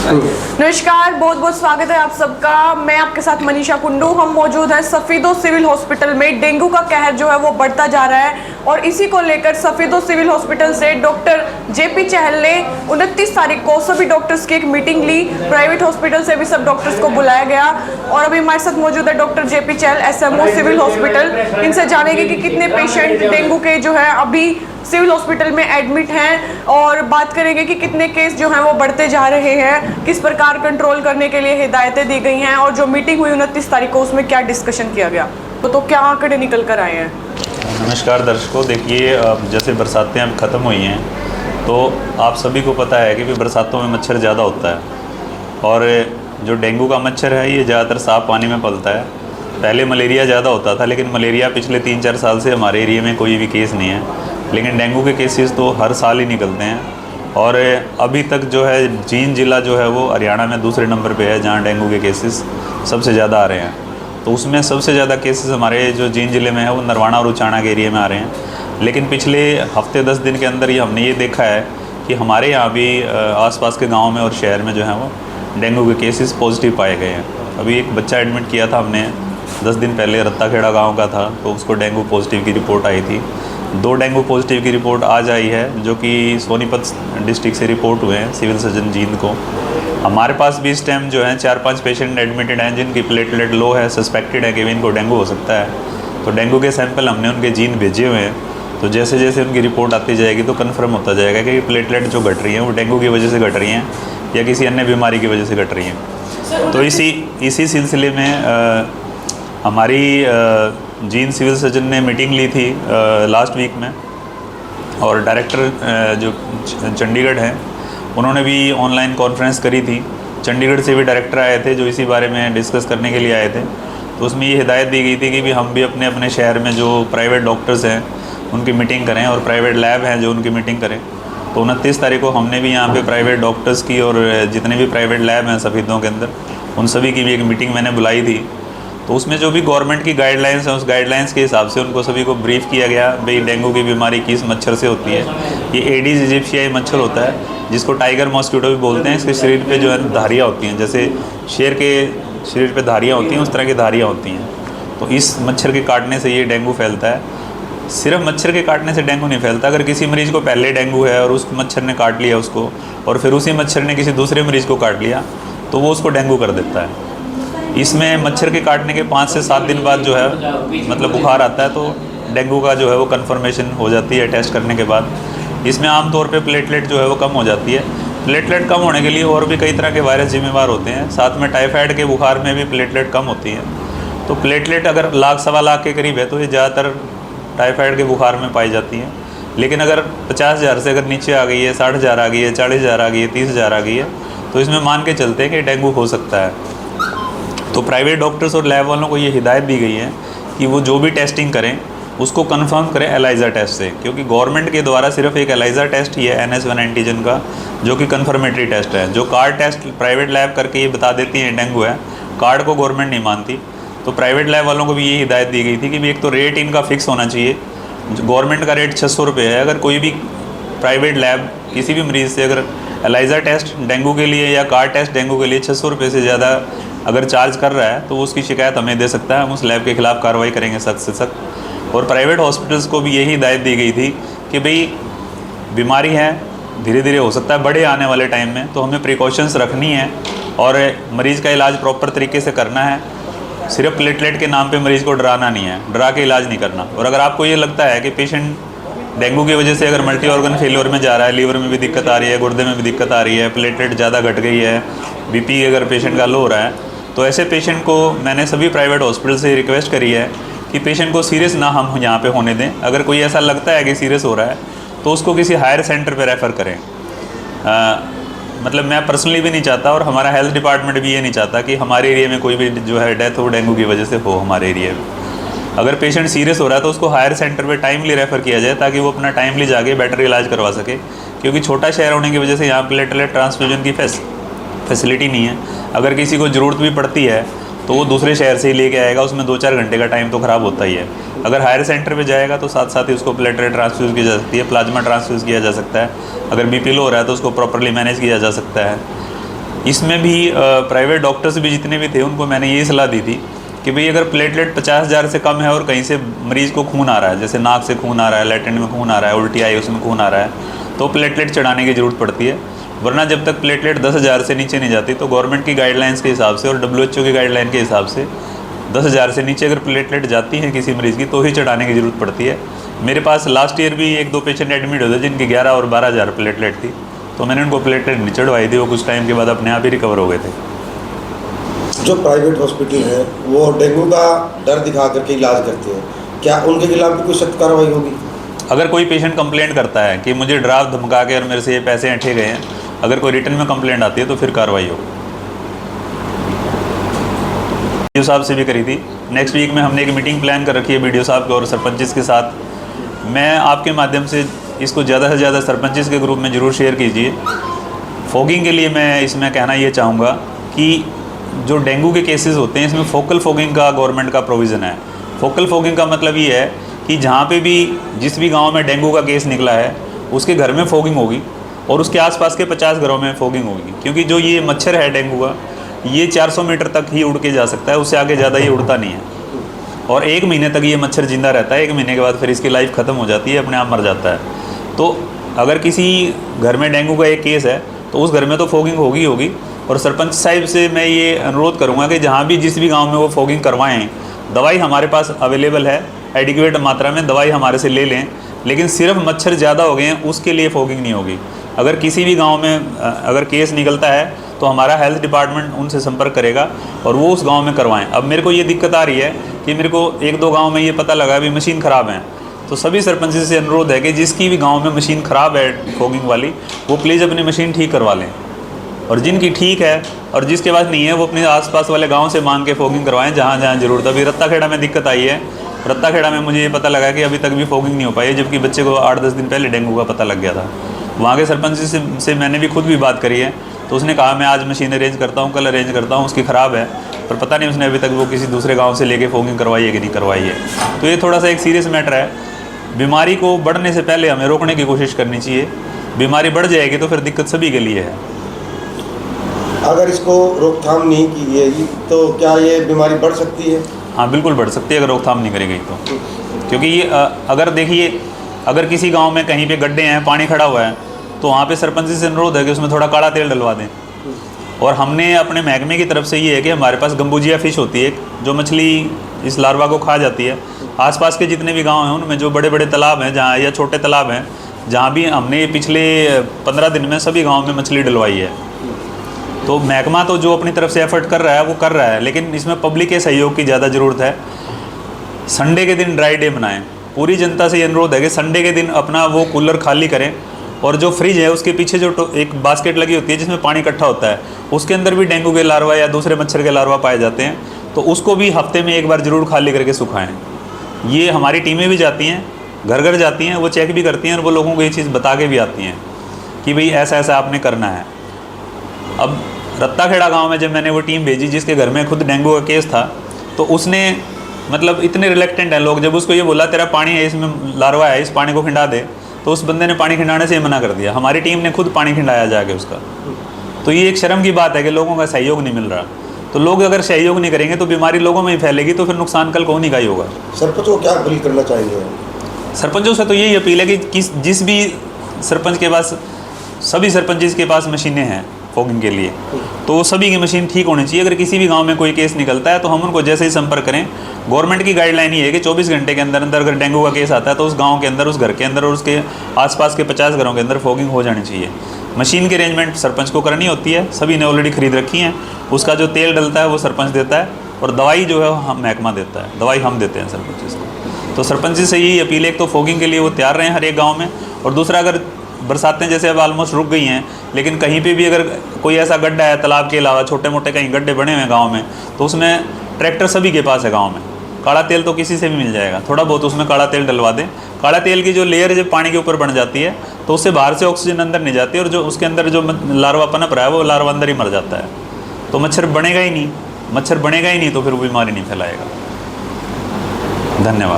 नमस्कार, बहुत बहुत स्वागत है आप सबका। मैं आपके साथ मनीषा कुंडू। हम मौजूद हैं सफीदो सिविल हॉस्पिटल में। डेंगू का कहर जो है वो बढ़ता जा रहा है और इसी को लेकर सफीदो सिविल हॉस्पिटल से डॉक्टर जेपी चहल ने 29 तारीख को सभी डॉक्टर्स की एक मीटिंग ली। प्राइवेट हॉस्पिटल से भी सब डॉक्टर्स को बुलाया गया और अभी हमारे साथ मौजूद है डॉक्टर जेपी चहल, एसएमओ सिविल हॉस्पिटल। इनसे जानेंगे कि कितने पेशेंट डेंगू के जो है अभी सिविल हॉस्पिटल में एडमिट हैं और बात करेंगे कि कितने केस जो हैं वो बढ़ते जा रहे हैं, किस प्रकार कंट्रोल करने के लिए हिदायतें दी गई हैं और जो मीटिंग हुई 29 तारीख को उसमें क्या डिस्कशन किया गया, तो क्या आंकड़े निकल कर आए हैं। नमस्कार दर्शकों, देखिए जैसे बरसातें अब ख़त्म हुई हैं तो आप सभी को पता है कि बरसातों में मच्छर ज़्यादा होता है और जो डेंगू का मच्छर है ये ज़्यादातर साफ़ पानी में पलता है। पहले मलेरिया ज़्यादा होता था, लेकिन मलेरिया पिछले 3-4 साल से हमारे एरिया में कोई भी केस नहीं है, लेकिन डेंगू के केसेस तो हर साल ही निकलते हैं। और अभी तक जो है जींद ज़िला जो है वो हरियाणा में दूसरे नंबर पे है जहाँ डेंगू के केसेस सबसे ज़्यादा आ रहे हैं। तो उसमें सबसे ज़्यादा केसेस हमारे जो जींद ज़िले में है वो नरवाना और उचाना के एरिया में आ रहे हैं। लेकिन पिछले हफ्ते 10 दिन के अंदर ही हमने ये देखा है कि हमारे यहाँ भी आसपास के गाँव में और शहर में जो है वो डेंगू के केसेस पॉजिटिव पाए गए हैं। अभी एक बच्चा एडमिट किया था हमने 10 दिन पहले, रत्ताखेड़ा गाँव का था, तो उसको डेंगू पॉजिटिव की रिपोर्ट आई थी। 2 डेंगू पॉजिटिव की रिपोर्ट आज आई है जो कि सोनीपत डिस्ट्रिक्ट से रिपोर्ट हुए हैं सिविल सर्जन जींद को। हमारे पास भी इस टाइम जो है 4-5 पेशेंट एडमिटेड हैं जिनकी प्लेटलेट लो है, सस्पेक्टेड है कि इनको डेंगू हो सकता है। तो डेंगू के सैंपल हमने उनके जींद भेजे हुए हैं, तो जैसे जैसे उनकी रिपोर्ट आती जाएगी तो कन्फर्म होता जाएगा कि प्लेटलेट जो घट रही हैं वो डेंगू की वजह से घट रही हैं या किसी अन्य बीमारी की वजह से घट रही हैं। तो इसी सिलसिले में हमारी जींद सिविल सर्जन ने मीटिंग ली थी लास्ट वीक में और डायरेक्टर जो चंडीगढ़ हैं उन्होंने भी ऑनलाइन कॉन्फ्रेंस करी थी। चंडीगढ़ से भी डायरेक्टर आए थे जो इसी बारे में डिस्कस करने के लिए आए थे। तो उसमें ये हिदायत दी गई थी कि भी हम भी अपने अपने शहर में जो प्राइवेट डॉक्टर्स हैं उनकी मीटिंग करें और प्राइवेट लैब हैं जो उनकी मीटिंग करें। तो 29 तारीख को हमने भी यहाँ पे प्राइवेट डॉक्टर्स की और जितने भी प्राइवेट लैब हैं सफीदों के अंदर उन सभी की भी एक मीटिंग मैंने बुलाई थी। तो उसमें जो भी गवर्नमेंट की गाइडलाइंस हैं उस गाइडलाइंस के हिसाब से उनको सभी को ब्रीफ किया गया भाई डेंगू की बीमारी किस मच्छर से होती है। ये एडिस इजिप्शियाई मच्छर होता है जिसको टाइगर मॉस्किटो भी बोलते हैं। इसके शरीर पे जो है धारियाँ होती हैं, जैसे शेर के शरीर पे धारियाँ होती हैं उस तरह की धारियाँ होती हैं। तो इस मच्छर के काटने से ये डेंगू फैलता है। सिर्फ मच्छर के काटने से डेंगू नहीं फैलता, अगर किसी मरीज़ को पहले डेंगू है और उस मच्छर ने काट लिया उसको और फिर उसी मच्छर ने किसी दूसरे मरीज़ को काट लिया तो वो उसको डेंगू कर देता है। इसमें मच्छर के काटने के 5 से 7 दिन बाद जो है मतलब बुखार आता है, तो डेंगू का जो है वो कन्फर्मेशन हो जाती है टेस्ट करने के बाद। इसमें आमतौर पे प्लेटलेट जो है वो कम हो जाती है। प्लेटलेट कम होने के लिए और भी कई तरह के वायरस जिम्मेवार होते हैं, साथ में टाइफाइड के बुखार में भी प्लेटलेट कम होती है। तो प्लेटलेट अगर 1-1.25 लाख के करीब है तो ये ज़्यादातर टाइफाइड के बुखार में पाई जाती है। लेकिन अगर 50,000 से अगर नीचे आ गई है, 60,000 आ गई है, 40,000 आ गई है, 30,000 आ गई है, तो इसमें मान के चलते हैं कि डेंगू हो सकता है। तो प्राइवेट डॉक्टर्स और लैब वालों को ये हिदायत दी गई है कि वो जो भी टेस्टिंग करें उसको कंफर्म करें एलाइजा टेस्ट से, क्योंकि गवर्नमेंट के द्वारा सिर्फ एक एलाइजा टेस्ट ही है NS1 एंटीजन का जो कि कंफर्मेटरी टेस्ट है। जो कार्ड टेस्ट प्राइवेट लैब करके ये बता देती है डेंगू है, कार्ड को गवर्नमेंट नहीं मानती। तो प्राइवेट लैब वालों को भी ये हिदायत दी गई थी कि एक तो रेट इनका फिक्स होना चाहिए। गवर्नमेंट का रेट 600 रुपये है। अगर कोई भी प्राइवेट लैब किसी भी मरीज़ से अगर एलाइजा टेस्ट डेंगू के लिए या कार्ड टेस्ट डेंगू के लिए 600 रुपये से ज़्यादा अगर चार्ज कर रहा है तो वो उसकी शिकायत हमें दे सकता है। हम उस लैब के खिलाफ़ कार्रवाई करेंगे सख्त से सख्त। और प्राइवेट हॉस्पिटल्स को भी यही हिदायत दी गई थी कि भाई बीमारी है, धीरे धीरे हो सकता है बढ़े आने वाले टाइम में, तो हमें प्रिकॉशंस रखनी है और मरीज़ का इलाज प्रॉपर तरीके से करना है। सिर्फ प्लेटलेट के नाम पे मरीज़ को डराना नहीं है, डरा के इलाज नहीं करना। और अगर आपको ये लगता है कि पेशेंट डेंगू की वजह से अगर मल्टी ऑर्गन फेलियर में जा रहा है, लीवर में भी दिक्कत आ रही है, गुर्दे में भी दिक्कत आ रही है, प्लेटलेट ज़्यादा घट गई है, BP अगर पेशेंट का लो हो रहा है, तो ऐसे पेशेंट को मैंने सभी प्राइवेट हॉस्पिटल से रिक्वेस्ट करी है कि पेशेंट को सीरियस ना हम यहाँ पे होने दें। अगर कोई ऐसा लगता है कि सीरियस हो रहा है तो उसको किसी हायर सेंटर पे रेफ़र करें। मतलब मैं पर्सनली भी नहीं चाहता और हमारा हेल्थ डिपार्टमेंट भी ये नहीं चाहता कि हमारे एरिया में कोई भी जो है डेथ हो डेंगू की वजह से हो हमारे एरिया में। अगर पेशेंट सीरियस हो रहा है तो उसको हायर सेंटर पे टाइमली रेफ़र किया जाए ताकि वो अपना टाइमली जाके बेटर इलाज करवा सके, क्योंकि छोटा शहर होने की वजह से यहाँ प्लेटलेट ट्रांसफ्यूजन की फैसिलिटी नहीं है। अगर किसी को ज़रूरत भी पड़ती है तो वो दूसरे शहर से ही लेके आएगा, उसमें 2-4 घंटे का टाइम तो ख़राब होता ही है। अगर हायर सेंटर पे जाएगा तो साथ साथ ही उसको प्लेटलेट ट्रांसफ्यूज़ की जा सकती है, प्लाज्मा ट्रांसफ्यूज़ किया जा सकता है। अगर BP लो हो रहा है तो उसको प्रॉपर्ली मैनेज किया जा सकता है। इसमें भी प्राइवेट डॉक्टर्स भी जितने भी थे उनको मैंने ये सलाह दी थी कि भाई अगर प्लेटलेट 50,000 से कम है और कहीं से मरीज़ को खून आ रहा है, जैसे नाक से खून आ रहा है, लैट्रिन में खून आ रहा है, उल्टी आई उसमें खून आ रहा है, तो प्लेटलेट चढ़ाने की ज़रूरत पड़ती है। वरना जब तक प्लेटलेट 10,000 से नीचे नहीं जाती, तो गवर्नमेंट की गाइडलाइंस के हिसाब से और WHO की गाइडलाइन के हिसाब से 10,000 से नीचे अगर प्लेटलेट जाती है किसी मरीज़ की तो ही चढ़ाने की ज़रूरत पड़ती है। मेरे पास लास्ट ईयर भी 1-2 पेशेंट एडमिट होते जिनकी 11 और 12,000 प्लेटलेट थी, तो मैंने उनको प्लेटलेट नहीं चढ़वाई थी, वो कुछ टाइम के बाद अपने आप ही रिकवर हो गए थे। जो प्राइवेट हॉस्पिटल है वो डेंगू का डर दिखा करके इलाज करते हैं, क्या उनके खिलाफ भी कोई सख्त कार्रवाई होगी? अगर कोई पेशेंट कंप्लेंट करता है कि मुझे डराव धमका के और मेरे से ये पैसे ऐंठे गए हैं, अगर कोई रिटर्न में कंप्लेंट आती है तो फिर कार्रवाई होगी। BDO साहब से भी करी थी। नेक्स्ट वीक में हमने एक मीटिंग प्लान कर रखी है BDO साहब और सरपंचिस के साथ। मैं आपके माध्यम से इसको ज़्यादा से ज़्यादा सरपंचिस के ग्रुप में ज़रूर शेयर कीजिए। फॉगिंग के लिए मैं इसमें कहना ये चाहूँगा कि जो डेंगू के केसेस होते हैं इसमें फोकल फॉगिंग का गवर्नमेंट का प्रोविज़न है। फोकल फॉगिंग का मतलब ये है कि जहाँ पे भी जिस भी गांव में डेंगू का केस निकला है उसके घर में फॉगिंग होगी और उसके आसपास के 50 घरों में फॉगिंग होगी, क्योंकि जो ये मच्छर है डेंगू का, ये 400 मीटर तक ही उड़ के जा सकता है, उससे आगे ज़्यादा ये उड़ता नहीं है और 1 महीने तक ये मच्छर जिंदा रहता है। 1 महीने के बाद फिर इसकी लाइफ ख़त्म हो जाती है, अपने आप मर जाता है। तो अगर किसी घर में डेंगू का एक केस है तो उस घर में तो फॉगिंग होगी। और सरपंच साहिब से मैं ये अनुरोध करूँगा कि जहाँ भी जिस भी गाँव में वो फॉगिंग करवाएँ, दवाई हमारे पास अवेलेबल है, एडिक्वेट मात्रा में दवाई हमारे से ले लें, लेकिन सिर्फ मच्छर ज़्यादा हो गए हैं उसके लिए फॉगिंग नहीं होगी। अगर किसी भी गांव में अगर केस निकलता है तो हमारा हेल्थ डिपार्टमेंट उनसे संपर्क करेगा और वो उस गांव में करवाएं। अब मेरे को ये दिक्कत आ रही है कि मेरे को 1-2 गांव में ये पता लगा अभी मशीन ख़राब है, तो सभी सरपंच से अनुरोध है कि जिसकी भी गाँव में मशीन ख़राब है फॉगिंग वाली, वो प्लीज़ अपनी मशीन ठीक करवा लें, और जिनकी ठीक है और जिसके पास नहीं है वो अपने आसपास वाले गांव से मांग के फॉगिंग करवाएं जहाँ जहाँ ज़रूरत है। अभी रत्ताखेड़ा में दिक्कत आई है, रत्ताखेड़ा में मुझे ये पता लगा कि अभी तक भी फॉगिंग नहीं हो पाई है, जबकि बच्चे को 8-10 दिन पहले डेंगू का पता लग गया था। वहाँ के सरपंच से मैंने भी खुद भी बात करी है, तो उसने कहा मैं आज मशीन अरेंज करता हूँ, कल अरेंज करता हूँ, उसकी ख़राब है, पर पता नहीं उसने अभी तक वो किसी दूसरे गाँव से लेके फॉगिंग करवाई है कि नहीं करवाई है। तो ये थोड़ा सा एक सीरियस मैटर है। बीमारी को बढ़ने से पहले हमें रोकने की कोशिश करनी चाहिए। बीमारी बढ़ जाएगी तो फिर दिक्कत सभी के लिए है। अगर इसको रोकथाम नहीं की जाएगी तो क्या ये बीमारी बढ़ सकती है? हाँ, बिल्कुल बढ़ सकती है अगर रोकथाम नहीं करी गई तो। क्योंकि ये अगर देखिए, अगर किसी गांव में कहीं पे गड्ढे हैं, पानी खड़ा हुआ है, तो वहाँ पे सरपंच से अनुरोध है कि उसमें थोड़ा काला तेल डलवा दें। और हमने अपने महकमे की तरफ से ये है कि हमारे पास गंबूजिया फ़िश होती है जो मछली इस लार्वा को खा जाती है। आसपास के जितने भी गाँव हैं उनमें जो बड़े बड़े तालाब हैं जहाँ, या छोटे तालाब हैं जहाँ भी हमने पिछले 15 दिन में सभी गाँव में मछली डलवाई है। तो महकमा तो जो अपनी तरफ से एफर्ट कर रहा है वो कर रहा है, लेकिन इसमें पब्लिक के सहयोग की ज़्यादा ज़रूरत है। संडे के दिन ड्राई डे मनाएं। पूरी जनता से ये अनुरोध है कि संडे के दिन अपना वो कूलर खाली करें और जो फ्रिज है उसके पीछे जो एक बास्केट लगी होती है जिसमें पानी इकट्ठा होता है, उसके अंदर भी डेंगू के लार्वा या दूसरे मच्छर के लार्वा पाए जाते हैं, तो उसको भी हफ्ते में एक बार ज़रूर खाली करके सुखाएँ। ये हमारी टीमें भी जाती हैं, घर घर जाती हैं, वो चेक भी करती हैं और वो लोगों को ये चीज़ बता के भी आती हैं कि भाई ऐसा ऐसा आपने करना है। अब रत्ताखेड़ा गांव में जब मैंने वो टीम भेजी जिसके घर में खुद डेंगू का केस था, तो उसने मतलब इतने रिलेक्टेंट हैं लोग, जब उसको ये बोला तेरा पानी है इसमें लार्वा है, इस पानी को खिंडा दे, तो उस बंदे ने पानी खिंडाने से मना कर दिया। हमारी टीम ने खुद पानी खिंडाया जाके उसका। तो ये एक शर्म की बात है कि लोगों का सहयोग नहीं मिल रहा। तो लोग अगर सहयोग नहीं करेंगे तो बीमारी लोगों में ही फैलेगी, तो फिर नुकसान कल को उन्हीं का ही होगा। सरपंचों को क्या अपील करना चाहेंगे? सरपंचों से तो यही अपील है कि जिस भी सरपंच के पास, सभी सरपंच जिसके पास मशीनें हैं फॉगिंग के लिए, तो वो सभी की मशीन ठीक होनी चाहिए। अगर किसी भी गांव में कोई केस निकलता है तो हम उनको जैसे ही संपर्क करें, गवर्नमेंट की गाइडलाइन ये है कि 24 घंटे के अंदर अंदर अगर डेंगू का केस आता है तो उस गांव के अंदर, उस घर के अंदर और उसके आसपास के 50 घरों के अंदर फॉगिंग हो जानी चाहिए। मशीन की अरेंजमेंट सरपंच को करनी होती है, सभी ने ऑलरेडी खरीद रखी हैं। उसका जो तेल डलता है वो सरपंच देता है और दवाई जो है हम महकमा देता है, दवाई हम देते हैं सरपंच को। तो सरपंच से यही अपील है, एक तो फॉगिंग के लिए वो तैयार रहें हर एक गाँव में, और दूसरा अगर बरसातें जैसे अब ऑलमोस्ट रुक गई हैं, लेकिन कहीं पे भी अगर कोई ऐसा गड्ढा है तालाब के अलावा, छोटे मोटे कहीं गड्ढे बने हुए हैं गांव में, तो उसमें ट्रैक्टर सभी के पास है गांव में। काला तेल तो किसी से भी मिल जाएगा, थोड़ा बहुत उसमें काला तेल डलवा दें। काला तेल की जो लेयर जब पानी के ऊपर बन जाती है तो उससे बाहर से ऑक्सीजन अंदर नहीं जाती, और जो उसके अंदर जो लार्वा पनप रहा है वो लार्वा अंदर ही मर जाता है। तो मच्छर बनेगा ही नहीं, मच्छर बनेगा ही नहीं तो फिर वो बीमारी नहीं फैलाएगा। धन्यवाद।